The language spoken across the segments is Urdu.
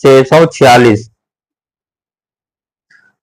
646।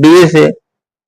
20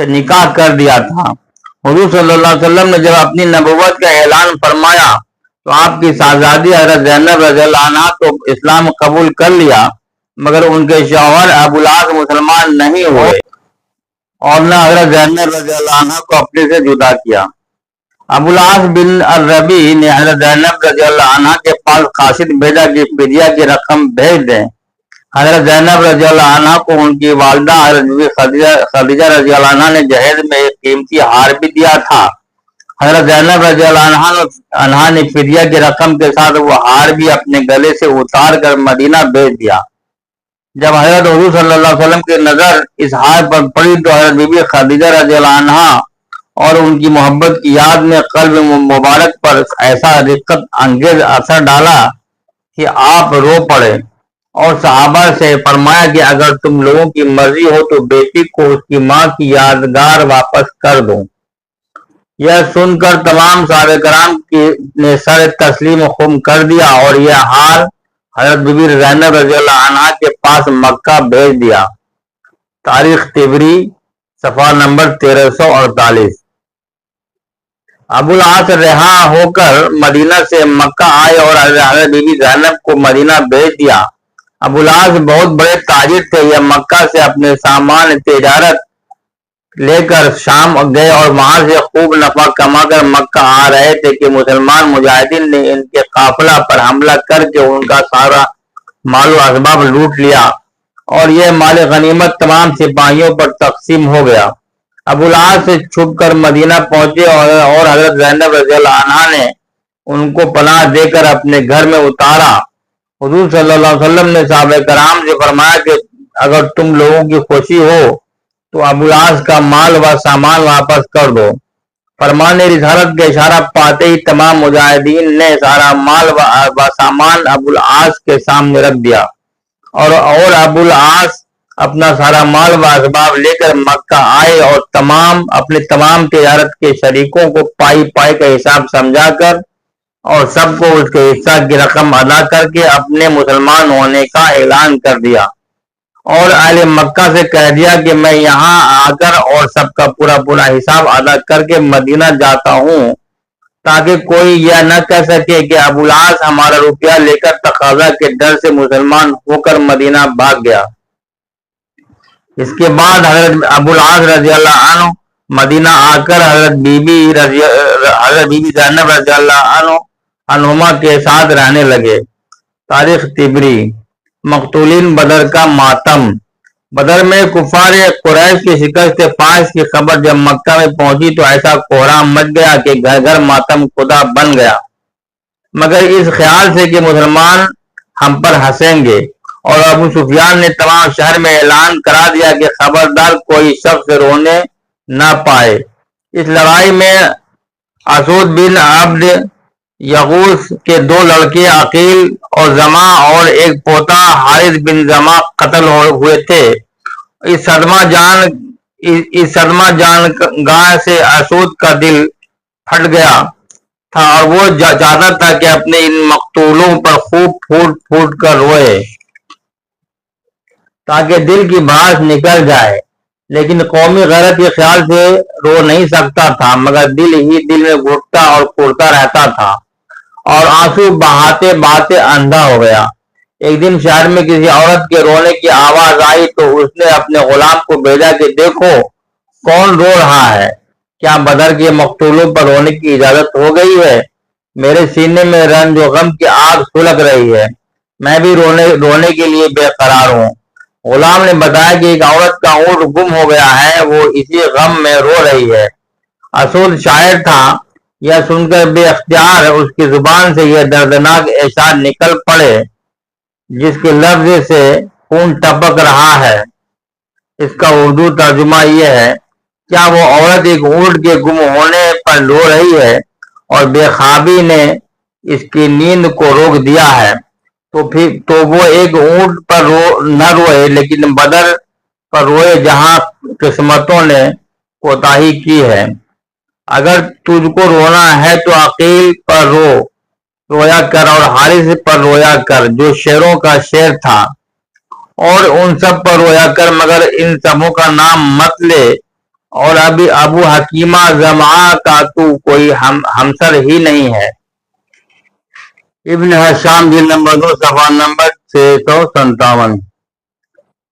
سے نکاح کر دیا تھا۔ حضور صلی اللہ علیہ وسلم نے جب اپنی نبوت کا اعلان فرمایا تو آپ کی شہزادی حضرت زینب رضی اللہ عنہ تو اسلام قبول کر لیا، مگر ان کے شوہر ابو العاص مسلمان نہیں ہوئے اور نہ حضرت زینب رضی اللہ عنہ کو اپنے سے جدا کیا۔ ابو العاص بن الربیع نے حضرت زینب رضی اللہ عنہ کے پاس قاصد بھیجا کہ فدیہ کی رقم بھیج دیں۔ حضرت زینب رضی اللہ عنہ کو ان کی والدہ حضرت خدیجہ رضی اللہ عنہ نے جہیز میں ایک قیمتی ہار بھی دیا تھا۔ حضرت زینب رضی اللہ عنہ نے فدیہ کی رقم کے ساتھ وہ ہار بھی اپنے گلے سے اتار کر مدینہ بھیج دیا۔ جب حضرت حضور صلی اللہ علیہ وسلم کی نظر اس ہار پر پڑی تو حضرت بی بی خدیجہ رضی اللہ عنہ اور ان کی محبت کی یاد نے قلب مبارک پر ایسا رقت انگیز اثر ڈالا کہ آپ رو پڑے اور صحابہ سے فرمایا کہ اگر تم لوگوں کی مرضی ہو تو بیٹی کو اس کی ماں کی یادگار واپس کر دوں۔ یہ سن کر تمام صحابہ کرام نے سر تسلیم خم کر دیا اور یہ ہار حضرت بی بی زینب رضی اللہ عنہ کے پاس مکہ بھیج دیا۔ تاریخ طبری صفحہ نمبر 1348۔ ابو العاص رہا ہو کر مدینہ سے مکہ آئے اور حضرت بی بی زینب کو مدینہ بھیج دیا۔ ابو العاص بہت بڑے تاجر تھے، یہ مکہ سے اپنے سامان تجارت لے کر شام گئے اور وہاں سے خوب نفع کما کر مکہ آ رہے تھے کہ مسلمان مجاہدین نے ان کے قافلہ پر حملہ کر کے ان کا سارا مال و اسباب لوٹ لیا اور یہ مال غنیمت تمام سپاہیوں پر تقسیم ہو گیا۔ ابو العاص سے چھپ کر مدینہ پہنچے اور حضرت زینب رضی اللہ عنہا نے ان کو پناہ دے کر اپنے گھر میں اتارا۔ حضور صلی اللہ علیہ وسلم نے صحابہ کرام سے فرمایا کہ اگر تم لوگوں کی خوشی ہو تو ابو العاص کا مال و سامان واپس کر دو۔ فرمان رسالت کا اشارہ پاتے ہی تمام مجاہدین نے سارا مال و سامان ابو العاص کے سامنے رکھ دیا اور ابو العاص اپنا سارا مال و اسباب لے کر مکہ آئے اور اپنے تمام تجارت کے شریکوں کو پائی کا حساب سمجھا کر اور سب کو اس کے حصہ کی رقم ادا کر کے اپنے مسلمان ہونے کا اعلان کر دیا اور اہل مکہ سے کہہ دیا کہ میں یہاں آ کر اور سب کا پورا حساب ادا کر کے مدینہ جاتا ہوں تاکہ کوئی یہ نہ کہہ سکے کہ ابو العاص ہمارا روپیہ لے کر تقاضا کے ڈر سے مسلمان ہو کر مدینہ بھاگ گیا۔ اس کے بعد حضرت ابو العاص رضی اللہ عنہ مدینہ آ کر حضرت بی بی زینب رضی اللہ عنہما کے ساتھ رہنے لگے۔ تاریخ طبری مقتولین بدر کا ماتم۔ بدر میں کفار قریش کی شکست فائز کی خبر جب مکہ میں پہنچی تو ایسا کوہرام مچ گیا کہ گھر گھر ماتم خدا بن گیا، مگر اس خیال سے کہ مسلمان ہم پر ہنسیں گے، اور ابو سفیان نے تمام شہر میں اعلان کرا دیا کہ خبردار کوئی شخص رونے نہ پائے۔ اس لڑائی میں اسود بن عبد یغوث کے 2 لڑکے عقیل اور زما اور ایک پوتا حارث بن زما قتل ہوئے تھے۔ اس صدمہ جان گاہ سے اسود کا دل پھٹ گیا تھا اور وہ چاہتا تھا کہ اپنے ان مقتولوں پر خوب پھوٹ کر روئے تاکہ دل کی بھاس نکل جائے، لیکن قومی غیرت کے خیال سے رو نہیں سکتا تھا، مگر دل ہی دل میں گھٹتا اور پھوٹتا رہتا تھا اور آنسو بہاتے بہاتے اندھا ہو گیا۔ ایک دن شہر میں کسی عورت کے رونے کی آواز آئی تو اس نے اپنے غلام کو بھیجا کہ دیکھو کون رو رہا ہے، کیا بدر کے مقتولوں پر رونے کی اجازت ہو گئی ہے؟ میرے سینے میں رنج و غم کی آگ سلگ رہی ہے، میں بھی رونے کے لیے بے قرار ہوں۔ غلام نے بتایا کہ ایک عورت کا اونٹ گم ہو گیا ہے، وہ اسی غم میں رو رہی ہے۔ اسود شاعر تھا، یہ سن کر بے اختیار اس کی زبان سے یہ دردناک اشعار نکل پڑے جس کے لفظ سے خون ٹپک رہا ہے۔ اس کا اردو ترجمہ یہ ہے: کیا وہ عورت ایک اونٹ کے گم ہونے پر رو رہی ہے اور بے خوابی نے اس کی نیند کو روک دیا ہے، تو وہ ایک اونٹ پر نہ روئے لیکن بدر پر روئے جہاں قسمتوں نے کوتاہی کی ہے۔ اگر تجھ کو رونا ہے تو عقیل پر رویا کر اور حارث پر رویا کر جو شیروں کا شیر تھا، اور ان سب پر رویا کر، مگر ان سبوں کا نام مت لے اور ابھی ابو حکیمہ زمعہ کا تو کوئی ہمسر ہی نہیں ہے۔ ابن حشام جلد نمبر 2 صفحہ نمبر 657۔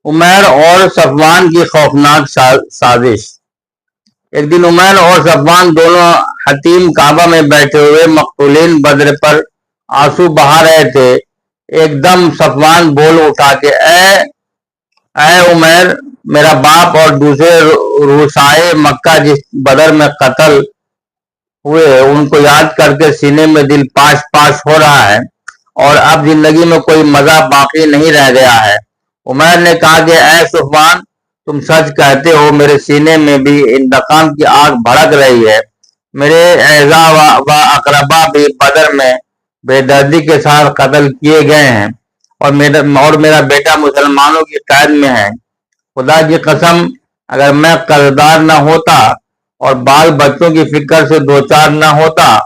عمیر اور صفوان کی خوفناک سازش۔ ایک دن عمیر اور صفوان دونوں حتیم کعبہ میں بیٹھے ہوئے مقتولین بدر پر آنسو بہا رہے تھے۔ ایک دم صفوان بول اٹھا کہ اے عمیر، میرا باپ اور دوسرے رؤسائے مکہ جس بدر میں قتل ہوئے ان کو یاد کر کے سینے میں دل پاش پاش ہو رہا ہے، اور اب زندگی میں کوئی مزہ باقی نہیں رہ گیا ہے۔ عمیر نے کہا کہ اے صفوان، تم سچ کہتے ہو، میرے سینے میں بھی انتقام کی آگ بھڑک رہی ہے۔ میرے اعزاء و اقربا بھی بدر میں بے دردی کے ساتھ قتل کیے گئے ہیں، اور میرا بیٹا مسلمانوں کی قید میں ہے۔ خدا کی قسم، اگر میں قرضدار نہ ہوتا اور بال بچوں کی فکر سے دوچار نہ ہوتا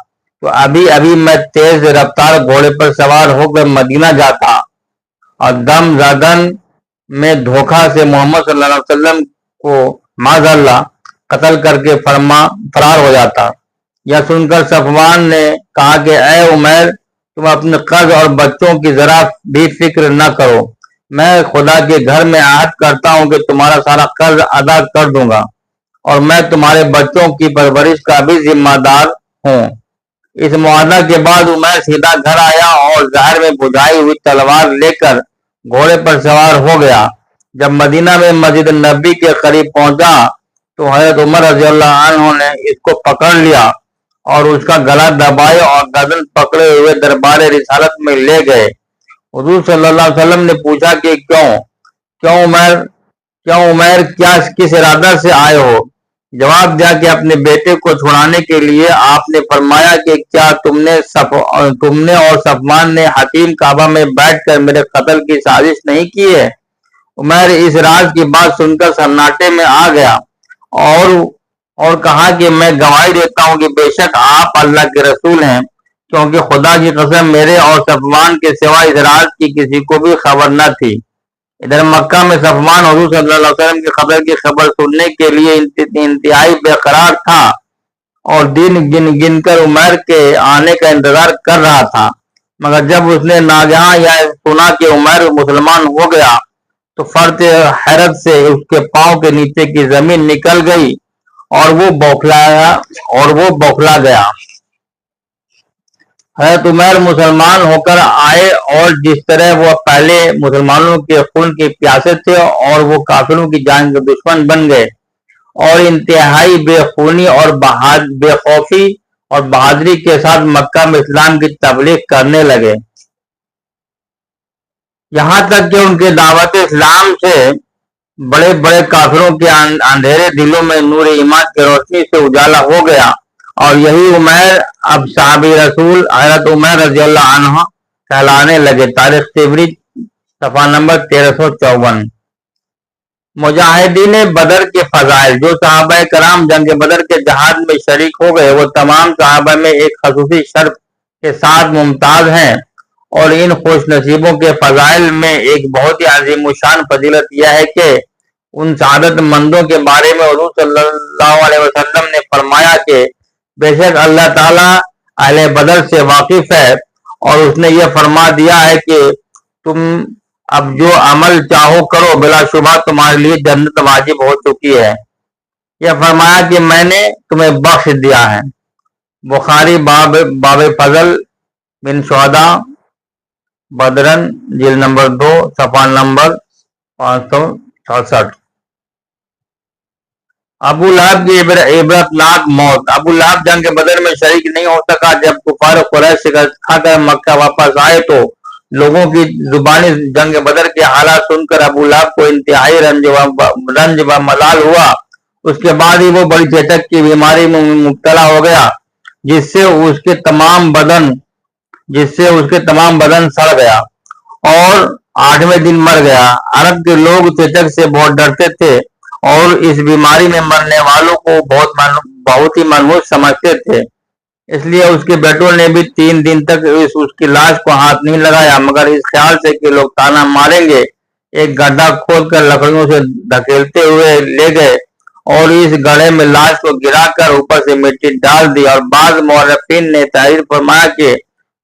تو ابھی ابھی میں تیز رفتار گھوڑے پر سوار ہو کر مدینہ جاتا اور دم زدن میں دھوکہ سے محمد صلی اللہ علیہ وسلم کو معاذ اللہ قتل کر کے فرار ہو جاتا۔ یہ سن کر صفوان نے کہا کہ اے عمیر، تم اپنے قرض اور بچوں کی ذرا بھی فکر نہ کرو، میں خدا کے گھر میں عہد کرتا ہوں کہ تمہارا سارا قرض ادا کر دوں گا، اور میں تمہارے بچوں کی پرورش کا بھی ذمہ دار ہوں۔ اس معاہدہ کے بعد عمیر سیدھا گھر آیا اور ظاہر میں بجھائی ہوئی تلوار لے کر گھوڑے پر سوار ہو گیا۔ جب مدینہ میں مسجد نبی کے قریب پہنچا تو حضرت عمر رضی اللہ عنہ نے اس کو پکڑ لیا اور اس کا گلا دبائے اور گردن پکڑے ہوئے دربار رسالت میں لے گئے۔ حضور صلی اللہ علیہ وسلم نے پوچھا کہ کیوں عمیر، کس ارادہ سے آئے ہو؟ جواب دیا کہ اپنے بیٹے کو چھڑانے کے لیے۔ آپ نے فرمایا کہ کیا تم نے اور صفوان نے حتیم کعبہ میں بیٹھ کر میرے قتل کی سازش نہیں کی ہے؟ عمیر اس راز کی بات سن کر سناٹے میں آ گیا اور کہا کہ میں گواہی دیتا ہوں کہ بے شک آپ اللہ کے رسول ہیں، کیونکہ خدا کی قسم میرے اور صفوان کے سوا اس راز کی کسی کو بھی خبر نہ تھی۔ ادھر مکہ میں صفوان حضور صلی اللہ علیہ وسلم کے قتل کی خبر سننے کے لیے انتہائی بے قرار تھا اور دن گن کر عمیر کے آنے کا انتظار کر رہا تھا، مگر جب اس نے ناگہاں یہ سنا کہ عمیر مسلمان ہو گیا تو فرط حیرت سے اس کے پاؤں کے نیچے کی زمین نکل گئی اور وہ بوکھلا گیا۔ حضرت عمیر مسلمان ہو کر آئے اور جس طرح وہ پہلے مسلمانوں کے خون کے پیاسے تھے اور وہ کافروں کی جان کے دشمن بن گئے اور انتہائی بے خوفی اور بہادری کے ساتھ مکہ میں اسلام کی تبلیغ کرنے لگے، یہاں تک کہ ان کے دعوت اسلام سے بڑے بڑے کافروں کے اندھیرے دلوں میں نور ایمان کی روشنی سے اجالا ہو گیا، اور یہی عمیر اب صحابی رسول حضرت عمیر رضی اللہ عنہ کہلانے لگے۔ تاریخ تبری صفحہ نمبر 1354۔ مجاہدین بدر کے فضائل۔ جو صحابہ کرام جنگ بدر کے جہاد میں شریک ہو گئے وہ تمام صحابہ میں ایک خصوصی شرف کے ساتھ ممتاز ہیں، اور ان خوش نصیبوں کے فضائل میں ایک بہت ہی عظیم الشان فضیلت یہ ہے کہ ان سعادت مندوں کے بارے میں حضور صلی اللہ علیہ وسلم نے فرمایا کہ بے شک اللہ تعالیٰ اہل بدر سے واقف ہے، اور اس نے یہ فرما دیا ہے کہ تم اب جو عمل چاہو کرو، بلا شبہ تمہارے لیے جنت واجب ہو چکی ہے۔ یہ فرمایا کہ میں نے تمہیں بخش دیا ہے۔ بخاری باب فضل بن شہداء بدرن جلد نمبر 2 صفحہ نمبر 566۔ ابو لہب کی عبرتناک موت۔ ابو لہب جنگ بدر میں شریک نہیں ہو سکا۔ جب کفار قریش شکست کھا کر مکہ واپس آئے تو لوگوں کی زبانی جنگ بدر کے حالات سن کر ابو لہب کو انتہائی رنج و ملال ہوا۔ اس کے بعد ہی وہ بڑی چیچک کی بیماری میں مبتلا ہو گیا، جس سے اس کے تمام بدن سڑ گیا اور 8ویں دن مر گیا۔ عرب کے لوگ چیچک سے بہت ڈرتے تھے اور اس بیماری میں مرنے والوں کو بہت ہی منحوس سمجھتے تھے، اس لیے اس کے بیٹوں نے بھی 3 دن تک اس کی لاش کو ہاتھ نہیں لگایا، مگر اس خیال سے کہ لوگ تانا ماریں گے۔ ایک گڈھا کھود کر لکڑیوں سے دھکیلتے ہوئے لے گئے اور اس گڑھے میں لاش کو گرا کر اوپر سے مٹی ڈال دی، اور بعض مورخین نے تحریر فرمایا کہ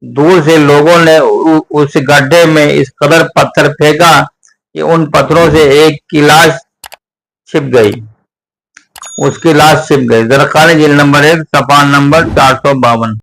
دور سے لوگوں نے اس گڈھے میں اس قدر پتھر پھینکا کہ ان پتھروں سے ایک کی لاش چھپ گئی، اس کی لاش چھپ گئی۔ زرقانی جلد نمبر 1 صفحہ نمبر 452۔